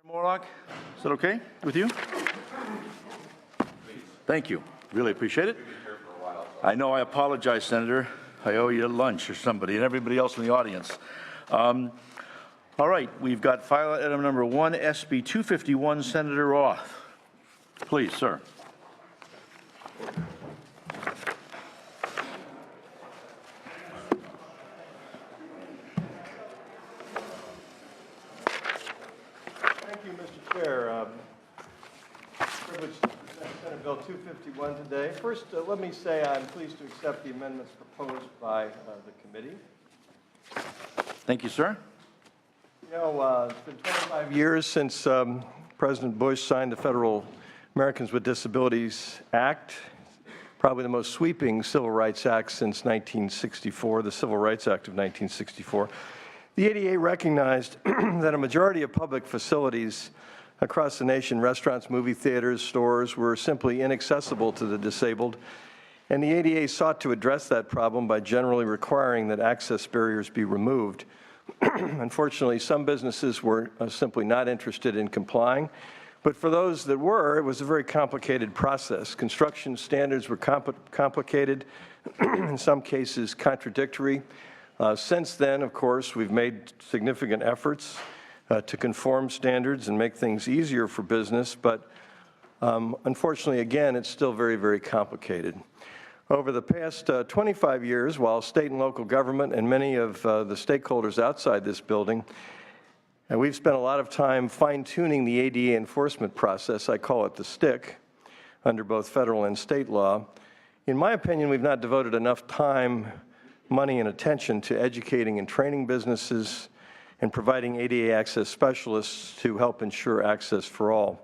Morlock, is that okay with you? Thank you. Really appreciate it. I know I apologize, Senator. I owe you lunch or somebody and everybody else in the audience. All right, we've got file item number 1, SB 251, Senator Roth. Please, sir. Thank you, Mr. Chair. Privileged to present Senate Bill 251 today. First, let me say I'm pleased to accept the amendments proposed by the committee. Thank you, sir. You know, it's been 25 years since President Bush signed the Federal Americans with Disabilities Act, probably the most sweeping civil rights act since 1964, the Civil Rights Act of 1964. The ADA recognized that a majority of public facilities across the nation, restaurants, movie theaters, stores, were simply inaccessible to the disabled, and the ADA sought to address that problem by generally requiring that access barriers be removed. Unfortunately, some businesses were simply not interested in complying, but for those that were, it was a very complicated process. Construction standards were complicated, in some cases contradictory. Since then, of course, we've made significant efforts to conform standards and make things easier for business, but unfortunately, again, it's still very, very complicated. Over the past 25 years, while state and local government and many of the stakeholders outside this building, and we've spent a lot of time fine-tuning the ADA enforcement process, I call it the stick, under both federal and state law. In my opinion, we've not devoted enough time, money, and attention to educating and training businesses and providing ADA access specialists to help ensure access for all.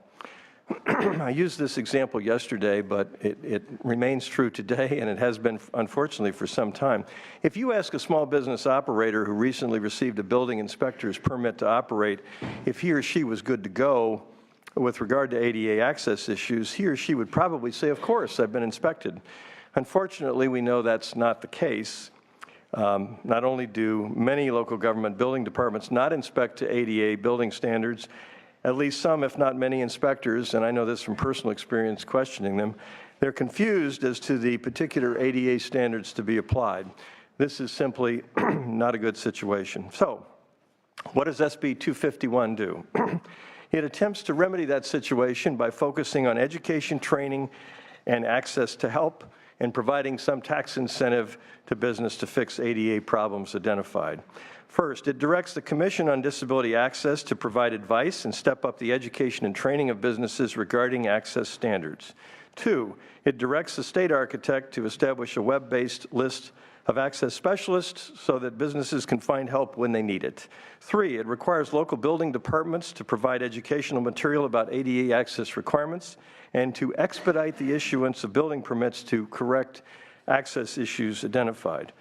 I used this example yesterday, but it remains true today, and it has been, unfortunately, for some time. If you ask a small business operator who recently received a building inspector's permit to operate if he or she was good to go with regard to ADA access issues, he or she would probably say, of course, I've been inspected. Unfortunately, we know that's not the case. Not only do many local government building departments not inspect to ADA building standards, at least some, if not many inspectors, and I know this from personal experience questioning them, they're confused as to the particular ADA standards to be applied. This is simply not a good situation. So, what does SB 251 do? It attempts to remedy that situation by focusing on education, training, and access to help, and providing some tax incentive to business to fix ADA problems identified. First, it directs the Commission on Disability Access to provide advice and step up the education and training of businesses regarding access standards. 2, it directs the state architect to establish a web-based list of access specialists so that businesses can find help when they need it. 3, it requires local building departments to provide educational material about ADA access requirements and to expedite the issuance of building permits to correct access issues identified.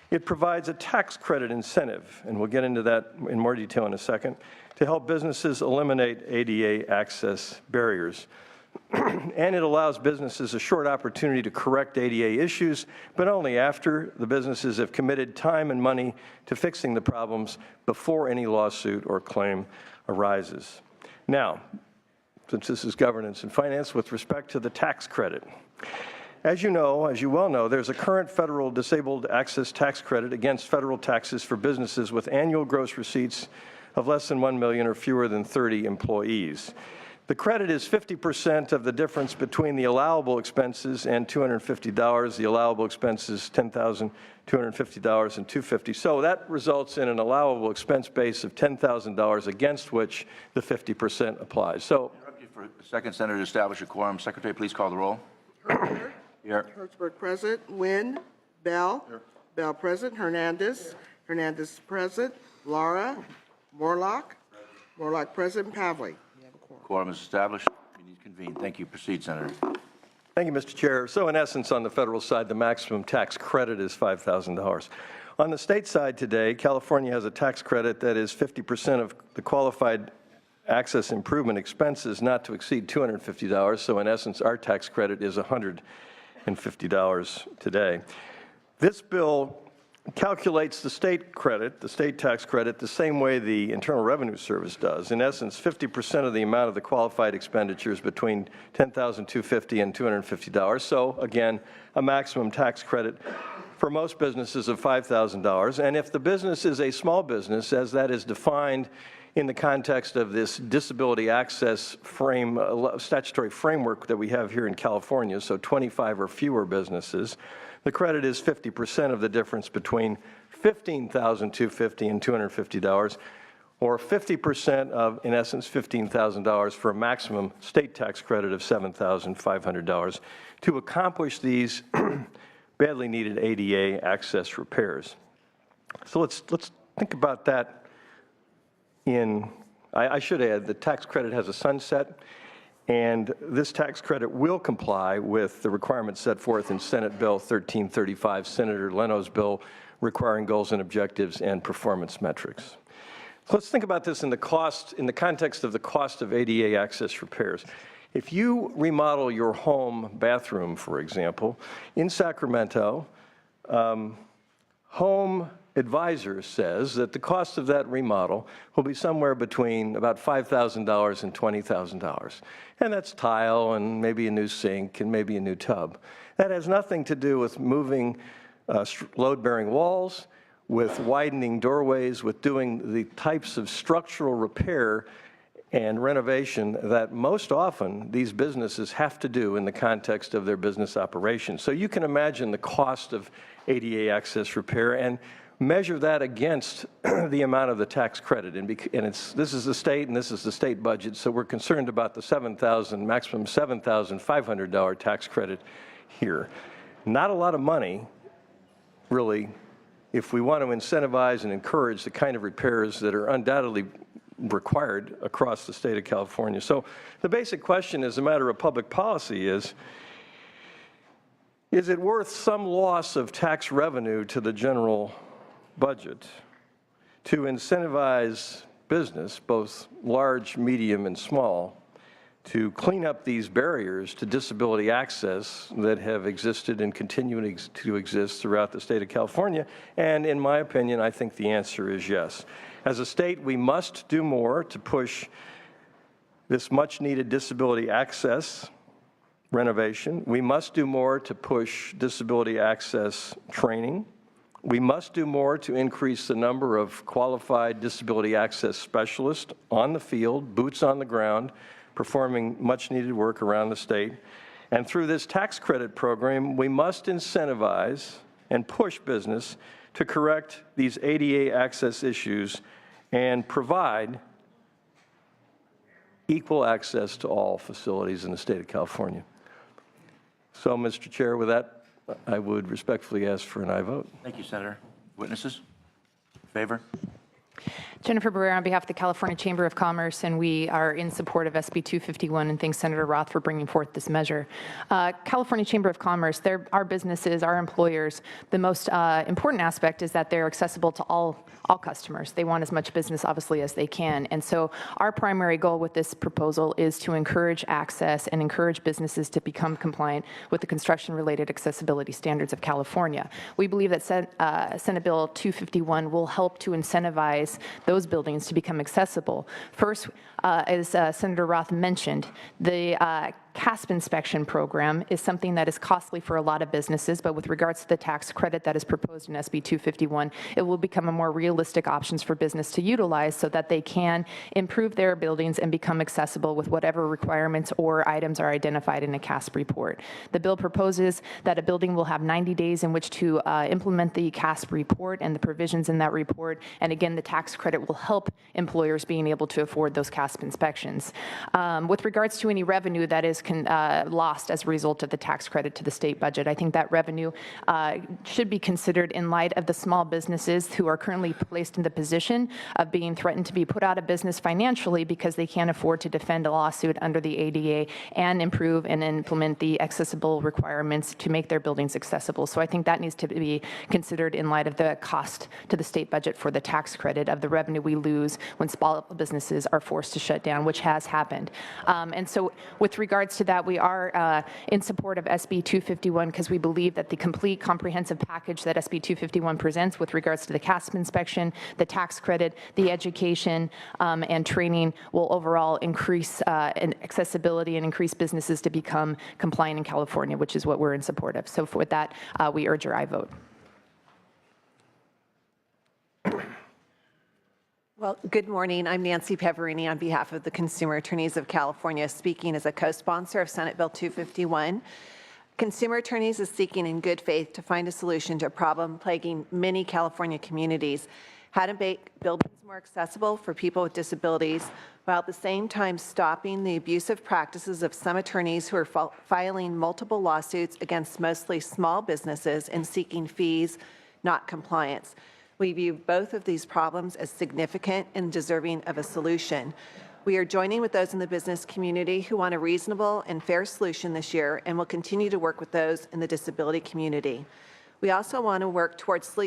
It provides a tax credit incentive, and we'll get into that in more detail in a second, to help businesses eliminate ADA access barriers. And it allows businesses a short opportunity to correct ADA issues, but only after the businesses have committed time and money to fixing the problems before any lawsuit or claim arises. Now, since this is governance and finance, with respect to the tax credit. As you well know, there's a current federal disabled access tax credit against federal taxes for businesses with annual gross receipts of less than 1 million or fewer than 30 employees. The credit is 50% of the difference between the allowable expenses and $250. The allowable expenses $10,250 and $250. So that results in an allowable expense base of $10,000 against which the 50% applies. So, Interrupt you for a second, Senator, to establish a quorum. Secretary, please call the roll. Hertzberg. Here. Hertzberg present. Nguyen. Bell. Here. Bell present. Hernandez. Hernandez present. Lara. Morlock. Morlock present. Pavley. You have a quorum. Quorum is established. We need to convene. Thank you. Proceed, Senator. thank you, Mr. Chair. So in essence, on the federal side, the maximum tax credit is $5,000. On the state side today, California has a tax credit that is 50% of the qualified access improvement expenses not to exceed $250. So in essence, our tax credit is $150 today. This bill calculates the state credit, the state tax credit, the same way the Internal Revenue Service does. In essence, 50% of the amount of the qualified expenditures between $10,250 and $250. So again, a maximum tax credit for most businesses of $5,000. And if the business is a small business, as that is defined in the context of this disability access statutory framework that we have here in California, so 25 or fewer businesses, the credit is 50% of the difference between $15,250 and $250, or 50% of, in essence, $15,000 for a maximum state tax credit of $7,500 to accomplish these badly needed ADA access repairs. So let's think about that I should add, the tax credit has a sunset, and this tax credit will comply with the requirements set forth in Senate Bill 1335, Senator Leno's bill requiring goals and objectives and performance metrics. So let's think about this in the context of the cost of ADA access repairs. If you remodel your home bathroom, for example, in Sacramento, Home Advisor says that the cost of that remodel will be somewhere between about $5,000 and $20,000. And that's tile and maybe a new sink and maybe a new tub. That has nothing to do with moving load-bearing walls, with widening doorways, with doing the types of structural repair and renovation that most often these businesses have to do in the context of their business operations. So you can imagine the cost of ADA access repair and measure that against the amount of the tax credit. This is the state and this is the state budget, so we're concerned about the maximum $7,500 tax credit here. Not a lot of money, really, if we want to incentivize and encourage the kind of repairs that are undoubtedly required across the state of California. So the basic question as a matter of public policy is it worth some loss of tax revenue to the general budget to incentivize business, both large, medium, and small, to clean up these barriers to disability access that have existed and continue to exist throughout the state of California? And in my opinion, I think the answer is yes. As a state, we must do more to push this much-needed disability access renovation. We must do more to push disability access training. We must do more to increase the number of qualified disability access specialists on the field, boots on the ground, performing much-needed work around the state. And through this tax credit program, we must incentivize and push business to correct these ADA access issues and provide equal access to all facilities in the state of California. So, Mr. Chair, with that, I would respectfully ask for an aye vote. Thank you, Senator. Witnesses? Favor? Jennifer Barrera on behalf of the California Chamber of Commerce, and we are in support of SB 251 and thanks Senator Roth for bringing forth this measure. California Chamber of Commerce, our businesses, our employers, the most important aspect is that they're accessible to all customers. They want as much business, obviously, as they can. And so our primary goal with this proposal is to encourage access and encourage businesses to become compliant with the construction-related accessibility standards of California. We believe that Senate Bill 251 will help to incentivize those buildings to become accessible. First, as Senator Roth mentioned, the CASP inspection program is something that is costly for a lot of businesses, but with regards to the tax credit that is proposed in SB 251, it will become a more realistic options for business to utilize so that they can improve their buildings and become accessible with whatever requirements or items are identified in a CASP report. The bill proposes that a building will have 90 days in which to implement the CASP report and the provisions in that report, and again, the tax credit will help employers being able to afford those CASP inspections. With regards to any revenue that is lost as a result of the tax credit to the state budget, I think that revenue should be considered in light of the small businesses who are currently placed in the position of being threatened to be put out of business financially because they can't afford to defend a lawsuit under the ADA and improve and implement the accessible requirements to make their buildings accessible. So I think that needs to be considered in light of the cost to the state budget for the tax credit of the revenue we lose when small businesses are forced to shut down, which has happened. And so with regards regards to that, we are in support of SB 251 because we believe that the complete comprehensive package that SB 251 presents with regards to the CASP inspection, the tax credit, the education, and training will overall increase accessibility and increase businesses to become compliant in California, which is what we're in support of. So with that, we urge your aye vote. Well, good morning. I'm Nancy Peverini on behalf of the Consumer Attorneys of California, speaking as a co-sponsor of Senate Bill 251. Consumer Attorneys is seeking in good faith to find a solution to a problem plaguing many California communities, how to make buildings more accessible for people with disabilities, while at the same time stopping the abusive practices of some attorneys who are filing multiple lawsuits against mostly small businesses and seeking fees, not compliance. We view both of these problems as significant and deserving of a solution. We are joining with those in the business community who want a reasonable and fair solution this year, and will continue to work with those in the disability community. We also want to work towards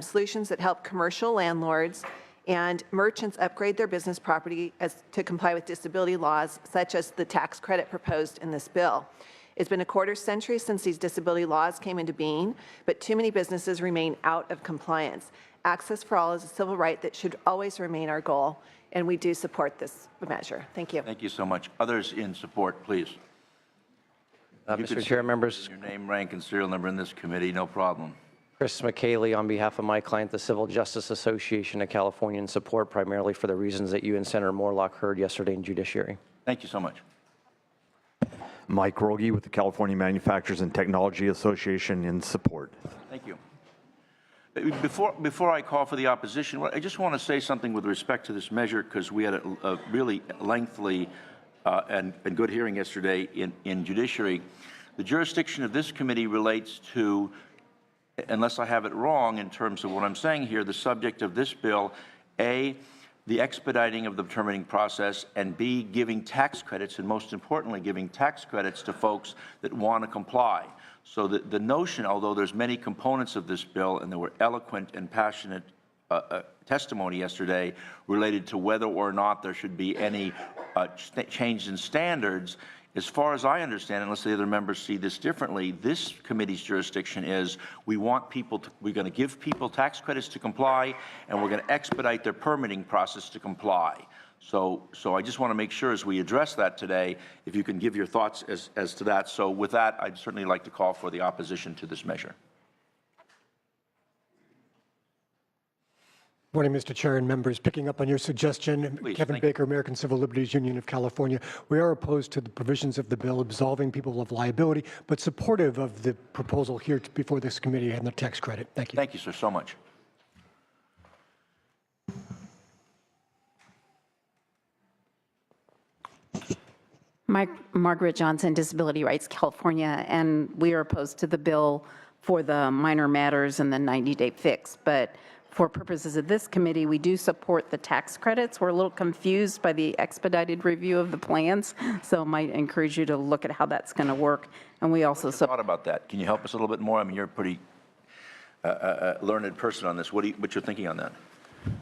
solutions that help commercial landlords and merchants upgrade their business property to comply with disability laws, such as the tax credit proposed in this bill. It's been a quarter century since these disability laws came into being, but too many businesses remain out of compliance. Access for all is a civil right that should always remain our goal, and we do support this measure. Thank you. Thank you so much. Others in support, please. Mr. Chair, members. Your name, rank, and serial number in this committee, no problem. Chris McKaylee on behalf of my client, the Civil Justice Association of California, in support primarily for the reasons that you and Senator Morlock heard yesterday in Judiciary. Thank you so much. Mike Rogi with the California Manufacturers and Technology Association in support. Thank you. Before I call for the opposition, I just want to say something with respect to this measure, because we had a really lengthy and good hearing yesterday in Judiciary. The jurisdiction of this committee relates to, unless I have it wrong in terms of what I'm saying here, the subject of this bill, A, the expediting of the permitting process, and B, giving tax credits, and most importantly, giving tax credits to folks that want to comply. So the notion, although there's many components of this bill, and there were eloquent and passionate testimony yesterday related to whether or not there should be any change in standards, as far as I understand, unless the other members see this differently, this committee's jurisdiction is we're going to give people tax credits to comply, and we're going to expedite their permitting process to comply. So I just want to make sure as we address that today, if you can give your thoughts as to that. So with that, I'd certainly like to call for the opposition to this measure. Morning, Mr. Chair and members. Picking up on your suggestion, Please, Kevin Baker, American Civil Liberties Union of California. We are opposed to the provisions of the bill absolving people of liability, but supportive of the proposal here before this committee and the tax credit. Thank you. Thank you, sir, so much. Margaret Johnson, Disability Rights California, and we are opposed to the bill for the minor matters and the 90-day fix. But for purposes of this committee, we do support the tax credits. We're a little confused by the expedited review of the plans, so I might encourage you to look at how that's going to work. And we also thought about that. Can you help us a little bit more? I mean, you're a pretty learned person on this. What's your thinking on that?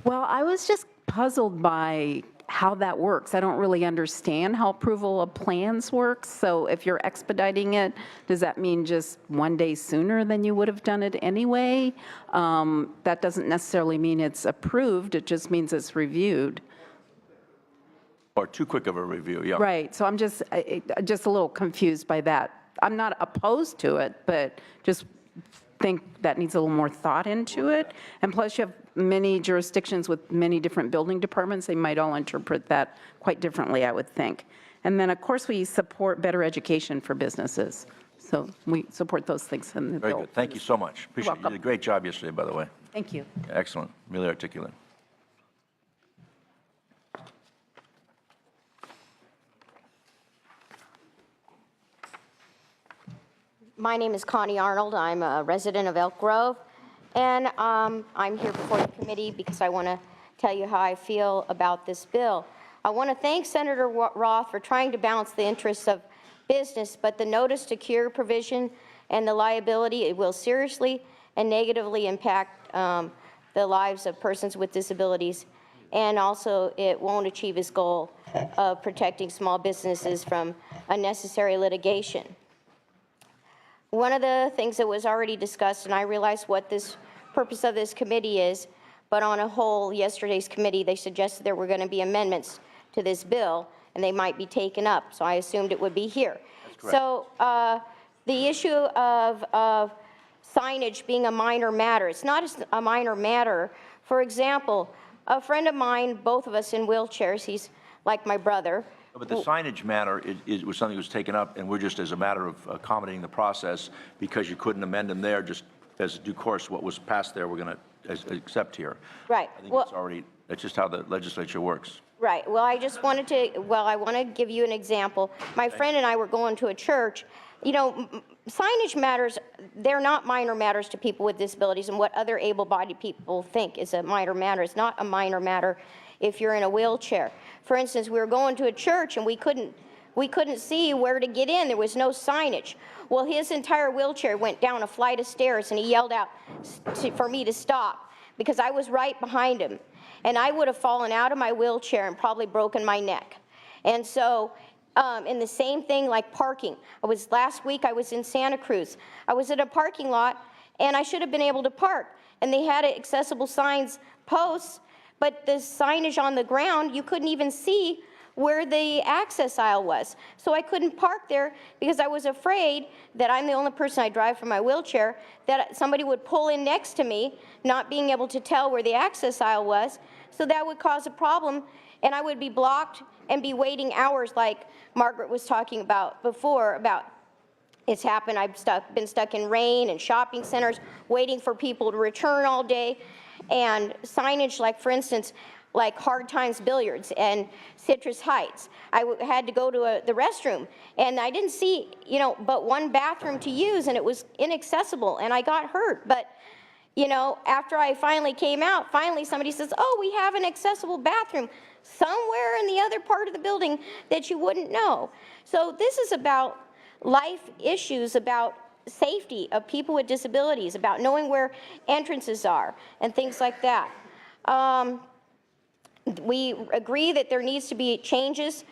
Well, I was just puzzled by how that works. I don't really understand how approval of plans works. So if you're expediting it, does that mean just one day sooner than you would have done it anyway? That doesn't necessarily mean it's approved. It just means it's reviewed. Or too quick of a review, yeah. Right. So I'm just a little confused by that. I'm not opposed to it, but just think that needs a little more thought into it. And plus, you have many jurisdictions with many different building departments. They might all interpret that quite differently, I would think. And then, of course, we support better education for businesses. So we support those things in the bill. Very good. Thank you so much. Appreciate it. You did a great job yesterday, by the way. Thank you. Excellent. Really articulate. My name is Connie Arnold. I'm a resident of Elk Grove, and I'm here before the committee because I want to tell you how I feel about this bill. I want to thank Senator Roth for trying to balance the interests of business, but the notice to cure provision and the liability, it will seriously and negatively impact the lives of persons with disabilities, and also it won't achieve its goal of protecting small businesses from unnecessary litigation. One of the things that was already discussed, and I realize what this purpose of this committee is, but on a whole, yesterday's committee, they suggested there were going to be amendments to this bill, and they might be taken up, so I assumed it would be here. So the issue of signage being a minor matter, it's not a minor matter. For example, a friend of mine, both of us in wheelchairs, he's like my brother. But the signage matter was something that was taken up, and we're just as a matter of accommodating the process, because you couldn't amend them there, just as due course, what was passed there, we're going to accept here. Right. I think it's already, that's just how the legislature works. Right. Well, I just wanted to, I want to give you an example. My friend and I were going to a church. You know, signage matters, they're not minor matters to people with disabilities, and what other able-bodied people think is a minor matter. It's not a minor matter if you're in a wheelchair. For instance, we were going to a church and we couldn't see where to get in. There was no signage. Well, his entire wheelchair went down a flight of stairs, and he yelled out for me to stop because I was right behind him. And I would have fallen out of my wheelchair and probably broken my neck. And so, and the same thing like parking. Last week I was in Santa Cruz. I was at a parking lot, and I should have been able to park. And they had accessible signs posts, but the signage on the ground, you couldn't even see where the access aisle was. So I couldn't park there because I was afraid that I'm the only person I drive from my wheelchair, that somebody would pull in next to me, not being able to tell where the access aisle was. So that would cause a problem, and I would be blocked and be waiting hours, like Margaret was talking about before, about it's happened. I've been stuck in rain and shopping centers waiting for people to return all day. And signage, like for instance, like Hard Times Billiards and Citrus Heights. I had to go to the restroom, and I didn't see, you know, but one bathroom to use, and it was inaccessible, and I got hurt. But, you know, after I finally came out, finally somebody says, oh, we have an accessible bathroom somewhere in the other part of the building that you wouldn't know. So this is about life issues, about safety of people with disabilities, about knowing where entrances are and things like that. We agree that there needs to be changes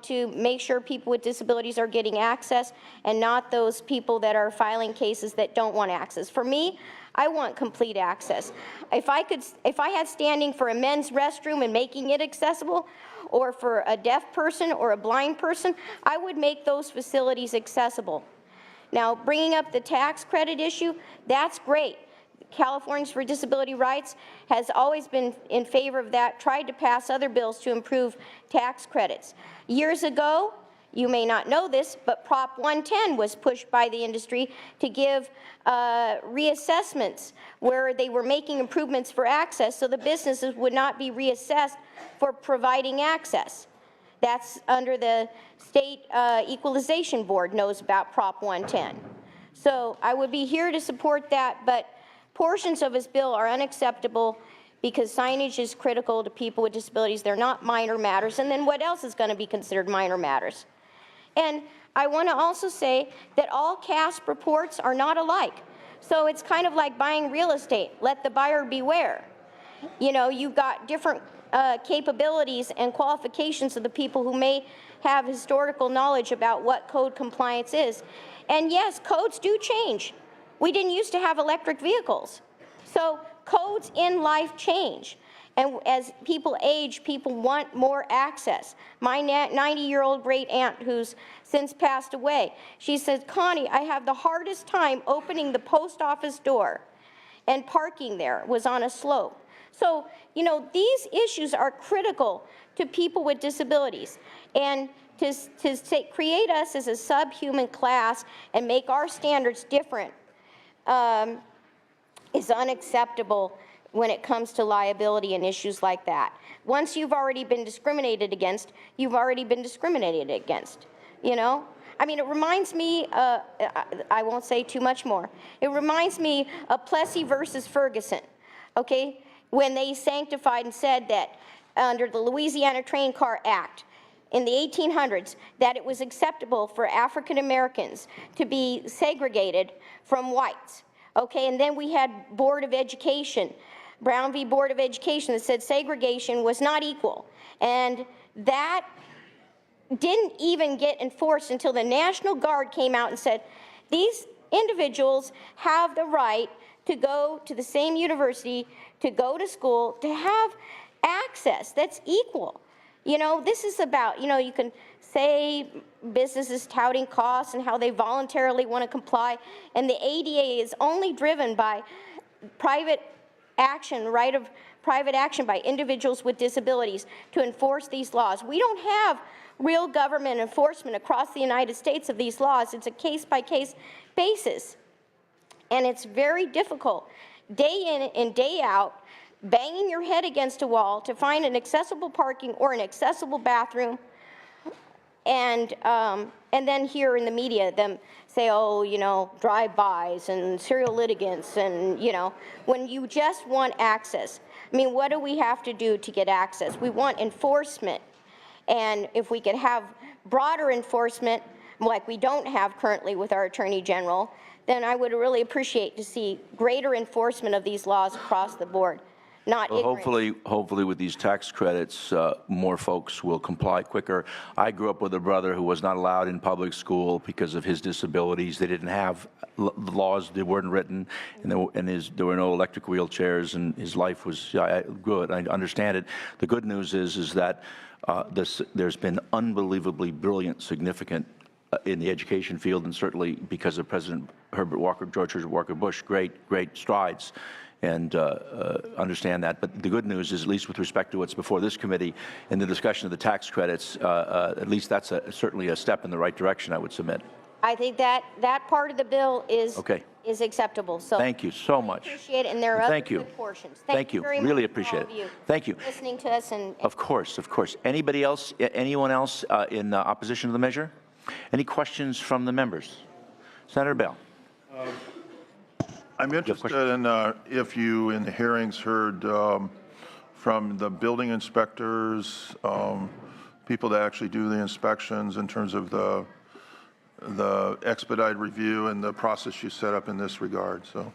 to make sure people with disabilities are getting access, and not those people that are filing cases that don't want access. For me, I want complete access. If I had standing for a men's restroom and making it accessible, or for a deaf person or a blind person, I would make those facilities accessible. Now, bringing up the tax credit issue, that's great. Californians for Disability Rights has always been in favor of that, tried to pass other bills to improve tax credits. Years ago, you may not know this, but Prop 110 was pushed by the industry to give reassessments where they were making improvements for access, so the businesses would not be reassessed for providing access. That's under the State Equalization Board knows about Prop 110. So I would be here to support that, but portions of this bill are unacceptable because signage is critical to people with disabilities. They're not minor matters. And then what else is going to be considered minor matters? And I want to also say that all CASP reports are not alike. So it's kind of like buying real estate. Let the buyer beware. You know, you've got different capabilities and qualifications of the people who may have historical knowledge about what code compliance is. And yes, codes do change. We didn't used to have electric vehicles. So codes in life change. And as people age, people want more access. My 90-year-old great aunt, who's since passed away, she says, Connie, I have the hardest time opening the post office door, and parking there was on a slope. So, you know, these issues are critical to people with disabilities. And to create us as a subhuman class and make our standards different is unacceptable when it comes to liability and issues like that. Once you've already been discriminated against, you've already been discriminated against, you know? I mean, it reminds me, I won't say too much more. It reminds me of Plessy versus Ferguson, okay? When they sanctified and said that under the Louisiana Train Car Act in the 1800s, that it was acceptable for African Americans to be segregated from whites, okay? And then we had Board of Education Brown v. Board of Education that said segregation was not equal. And that didn't even get enforced until the National Guard came out and said, these individuals have the right to go to the same university, to go to school, to have access that's equal. You know, this is about, you know, you can say businesses touting costs and how they voluntarily want to comply, and the ADA is only driven by private action, right of private action by individuals with disabilities to enforce these laws. We don't have real government enforcement across the United States of these laws. It's a case-by-case basis, and it's very difficult, day in and day out, banging your head against a wall to find an accessible parking or an accessible bathroom, and then hear in the media them say, oh, you know, drive-bys and serial litigants, and, you know, when you just want access. I mean, what do we have to do to get access? We want enforcement. And if we could have broader enforcement, like we don't have currently with our Attorney General, then I would really appreciate to see greater enforcement of these laws across the board. Not Well, ignorance. hopefully with these tax credits, more folks will comply quicker. I grew up with a brother who was not allowed in public school because of his disabilities. They didn't have the laws, they weren't written, and there were no electric wheelchairs, and his life was good. I understand it. The good news is that there's been unbelievably brilliant, significant in the education field, and certainly because of President George Herbert Walker Bush, great strides. And understand that. But the good news is, at least with respect to what's before this committee in the discussion of the tax credits, at least that's certainly a step in the right direction, I would submit. I think that part of the bill is acceptable. So thank you so much. Appreciate it, and there are other good portions. Thank you very much. Really appreciate for all of it. Thank you. Listening to us and Of course. Anybody else? Anyone else in opposition to the measure? Any questions from the members? Senator Bell. I'm interested in if you, in the hearings, heard from the building inspectors, people that actually do the inspections in terms of the expedited review and the process you set up in this regard. So,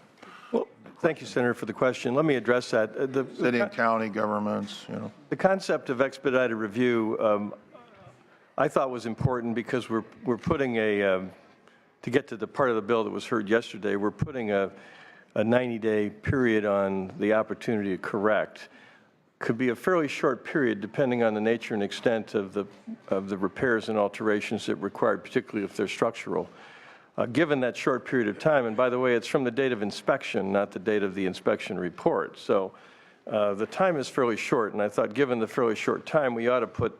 Well, thank you, Senator, for the question. Let me address that. city and county governments, you know. The concept of expedited review, I thought was important because we're putting to get to the part of the bill that was heard yesterday, we're putting a 90-day period on the opportunity to correct. Could be a fairly short period depending on the nature and extent of the repairs and alterations that required, particularly if they're structural. Given that short period of time, and by the way, it's from the date of inspection, not the date of the inspection report. So the time is fairly short, and I thought given the fairly short time, we ought to put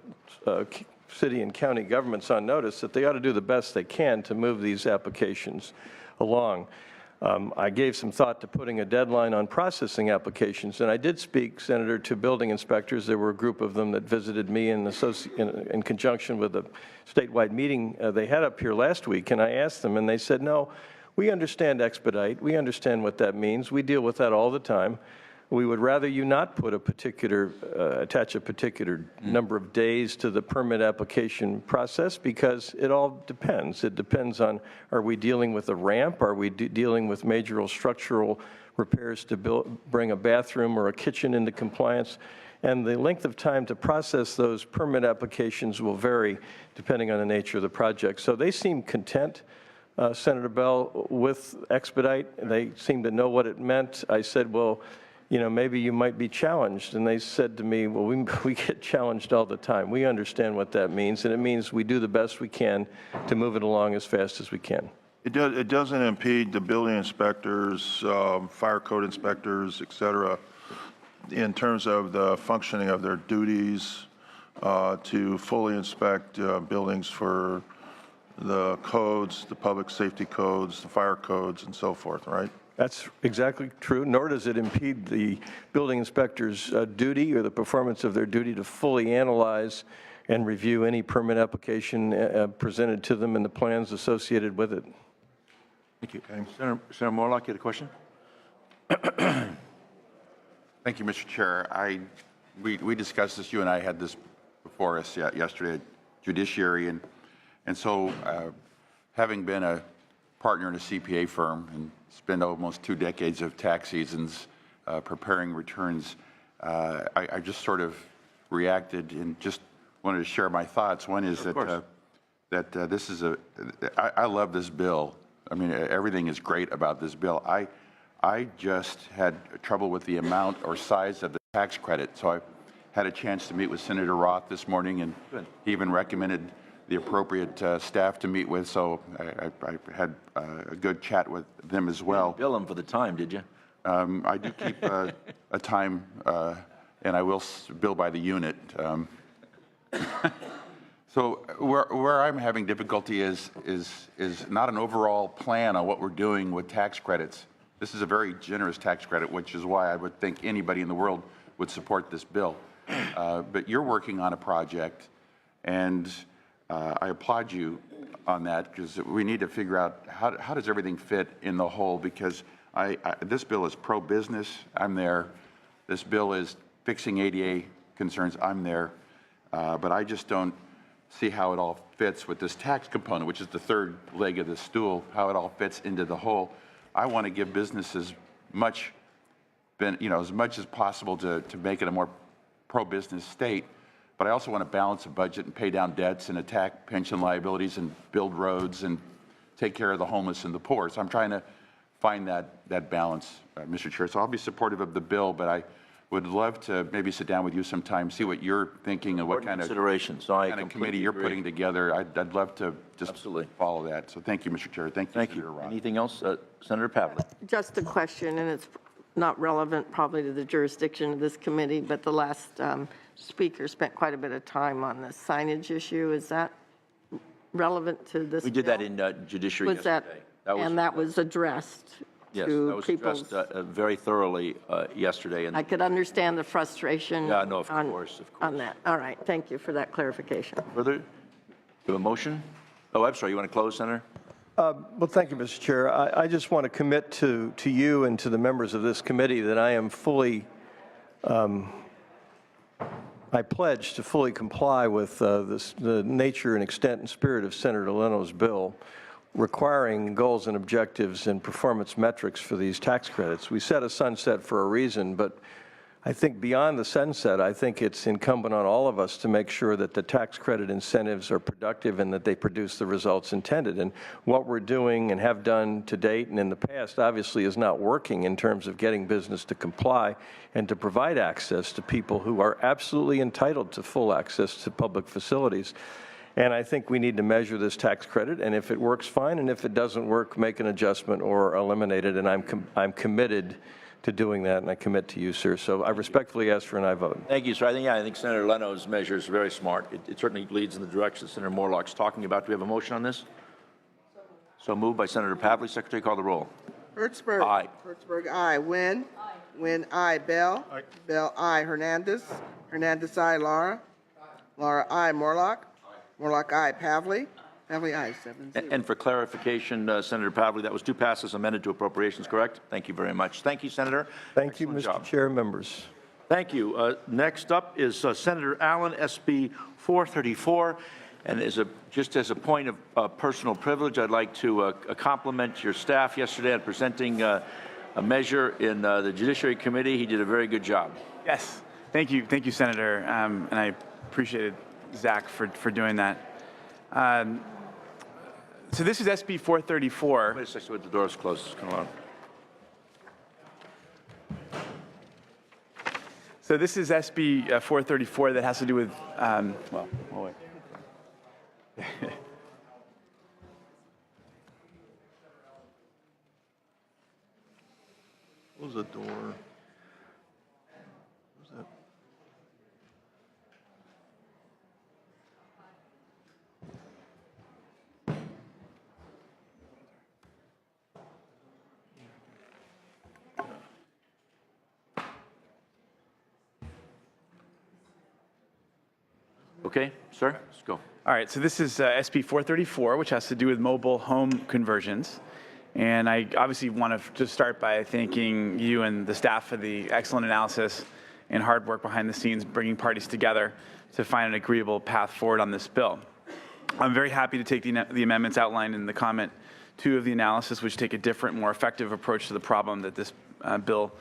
city and county governments on notice that they ought to do the best they can to move these applications along. I gave some thought to putting a deadline on processing applications, and I did speak, Senator, to building inspectors. There were a group of them that visited me in conjunction with a statewide meeting they had up here last week, and I asked them, and they said, no, we understand expedite. We understand what that means. We deal with that all the time. We would rather you not put attach a particular number of days to the permit application process, because it all depends. It depends on, are we dealing with a ramp? Are we dealing with major structural repairs to bring a bathroom or a kitchen into compliance? And the length of time to process those permit applications will vary depending on the nature of the project. So they seem content, Senator Bell, with expedite. They seem to know what it meant. I said, well, you know, maybe you might be challenged. And they said to me, well, we get challenged all the time. We understand what that means, and it means we do the best we can to move it along as fast as we can. It doesn't impede the building inspectors, fire code inspectors, et cetera, in terms of the functioning of their duties to fully inspect buildings for the codes, the public safety codes, the fire codes, and so forth, right? That's exactly true, nor does it impede the building inspector's duty or the performance of their duty to fully analyze and review any permit application presented to them and the plans associated with it. Thank you. Senator Morlock, you had a question? Thank you, Mr. Chair. We discussed this, you and I had this before us yesterday at Judiciary, and so having been a partner in a CPA firm and spent almost 2 decades of tax seasons preparing returns, I just sort of reacted and just wanted to share my thoughts. One is that this is I love this bill. I mean, everything is great about this bill. I just had trouble with the amount or size of the tax credit, so I had a chance to meet with Senator Roth this morning, and he even recommended the appropriate staff to meet with, so I had a good chat with them as well. You didn't bill them for the time, did you? I do keep a time, and I will bill by the unit. So where I'm having difficulty is not an overall plan on what we're doing with tax credits. This is a very generous tax credit, which is why I would think anybody in the world would support this bill. But you're working on a project, and I applaud you on that, because we need to figure out how does everything fit in the whole, because this bill is pro-business, I'm there. This bill is fixing ADA concerns, I'm there. But I just don't see how it all fits with this tax component, which is the third leg of the stool, how it all fits into the whole. I want to give businesses as much as possible to make it a more pro-business state, but I also want to balance a budget and pay down debts and attack pension liabilities and build roads and take care of the homeless and the poor. So I'm trying to find that balance, Mr. Chair. So I'll be supportive of the bill, but I would love to maybe sit down with you sometime, see what you're thinking and what kind of committee you're putting together. I'd love to just follow that. So thank you, Mr. Chair. Thank you, Senator Roth. Anything else? Senator Pavlik. Just a question, and it's not relevant probably to the jurisdiction of this committee, but the last speaker spent quite a bit of time on the signage issue. Is that relevant to this? We did that in Judiciary yesterday. That was addressed. Yes, that was addressed very thoroughly yesterday. And I could understand the frustration. Yeah, no, of course. On that. All right. Thank you for that clarification. Further? Do you have a motion? Oh, I'm sorry. You want to close, Senator? Well, thank you, Mr. Chair. I just want to commit to you and to the members of this committee that I am fully, I pledge to fully comply with the nature and extent and spirit of Senator Leno's bill, requiring goals and objectives and performance metrics for these tax credits. We set a sunset for a reason, but I think beyond the sunset, I think it's incumbent on all of us to make sure that the tax credit incentives are productive and that they produce the results intended. And what we're doing and have done to date and in the past obviously is not working in terms of getting business to comply and to provide access to people who are absolutely entitled to full access to public facilities. And I think we need to measure this tax credit, and if it works, fine, and if it doesn't work, make an adjustment or eliminate it, and I'm committed to doing that, and I commit to you, sir. So I respectfully ask for an aye vote. Thank you, sir. I think Senator Leno's measure is very smart. It certainly leads in the direction Senator Morlock's talking about. Do we have a motion on this? So moved by Senator Pavlik. Secretary, call the roll. Hertzberg. Aye. Hertzberg, aye. Wynn. Aye. Wynn, aye. Bell. Aye. Bell, aye. Hernandez. Hernandez, aye. Laura. Laura, aye. Morlock. Morlock, aye. Pavlik. Pavlik, aye. 7-0. And for clarification, Senator Pavlik, that was two passes amended to appropriations, correct? Thank you very much. Thank you, Senator. Thank you, Mr. Chair, members. Thank you. Next up is Senator Allen, SB 434. And just as a point of personal privilege, I'd like to compliment your staff yesterday on presenting a measure in the Judiciary Committee. He did a very good job. Yes. Thank you, Senator. And I appreciated Zach for doing that. So this is SB 434. Wait a second, with the doors closed. Come on. So this is SB 434 that has to do with, Well, wait. Close the door. Who's that? Okay, sir, let's go. all right, so this is SB 434, which has to do with mobile home conversions. And I obviously want to just start by thanking you and the staff for the excellent analysis and hard work behind the scenes, bringing parties together to find an agreeable path forward on this bill. I'm very happy to take the amendments outlined in the comment 2 of the analysis, which take a different, more effective approach to the problem that this bill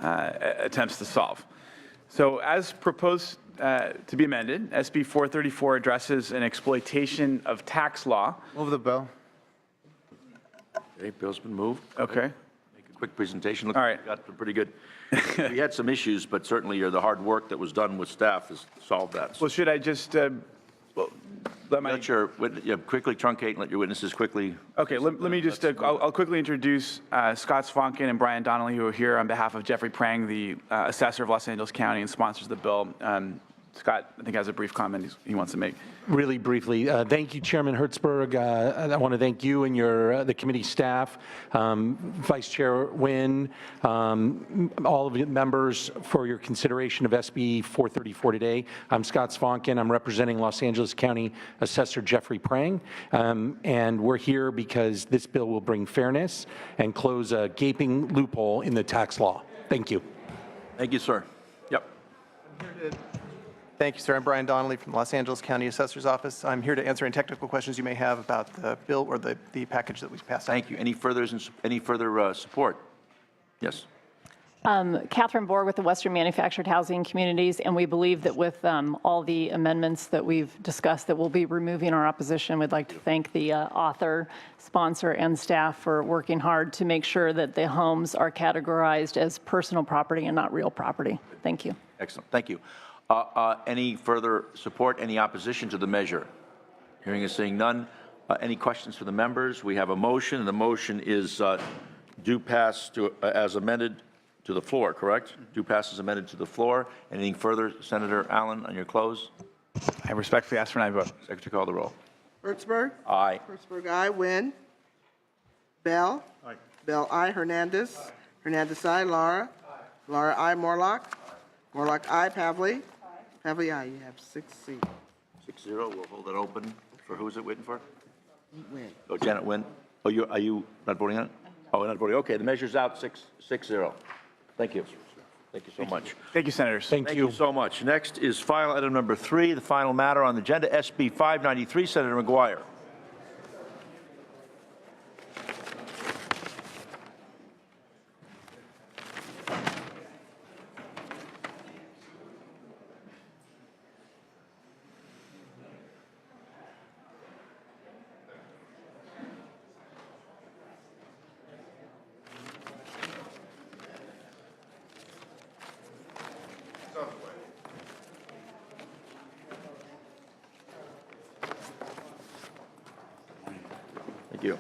attempts to solve. So as proposed to be amended, SB 434 addresses an exploitation of tax law. Move the bill. Okay, bill's been moved. Okay. Make a quick presentation. Look, All right. you got some pretty good. We had some issues, but certainly the hard work that was done with staff has solved that. Well, should I just let my... Let your, quickly truncate and let your witnesses quickly. Okay, let me just, I'll quickly introduce Scott Svonkin and Brian Donnelly, who are here on behalf of Jeffrey Prang, the assessor of Los Angeles County and sponsors the bill. Scott, I think, has a brief comment he wants to make. Really briefly, thank you, Chairman Hertzberg. I want to thank you and the committee staff, Vice Chair Nguyen, all of the members for your consideration of SB 434 today. I'm Scott Svonkin. I'm representing Los Angeles County Assessor Jeffrey Prang, and we're here because this bill will bring fairness and close a gaping loophole in the tax law. Thank you. Thank you, sir. Yep. Thank you, sir. I'm Brian Donnelly from the Los Angeles County Assessor's Office. I'm here to answer any technical questions you may have about the bill or the package that we passed. Thank you. Any further support? Yes. Catherine Bohr with the Western Manufactured Housing Communities, and we believe that with all the amendments that we've discussed that we'll be removing our opposition. We'd like to thank the author, sponsor, and staff for working hard to make sure that the homes are categorized as personal property and not real property. Thank you. Excellent. Thank you. Any further support, any opposition to the measure? Hearing and seeing none. Any questions for the members? We have a motion, and the motion is do pass to, as amended to the floor, correct? Do pass as amended to the floor. Anything further, Senator Allen, on your close? I respectfully ask for an aye vote. Secretary, call the roll. Hertzberg? Aye. Hertzberg, aye. Nguyen? Bell? Aye. Bell, aye. Hernandez? Hernandez, aye. Laura? Laura, aye. Morlock? Morlock, aye. Pavley? Pavley, aye. You have 6 seats. 6-0. We'll hold it open. For who is it waiting for? Nguyen. Oh, Janet Nguyen. Oh, are you not voting on it? Oh, not voting. Okay, the measure's out 6-0. Thank you. Thank you so much. Thank you, Senators. Thank you so much. Next is file item number 3, the final matter on the agenda, SB 593. Senator McGuire. Thank you.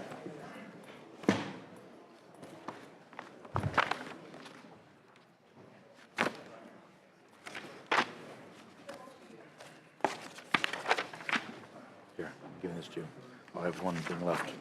Here, I'm giving this to you. I have one thing left.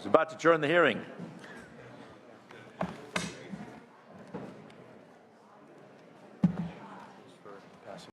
about to adjourn the hearing.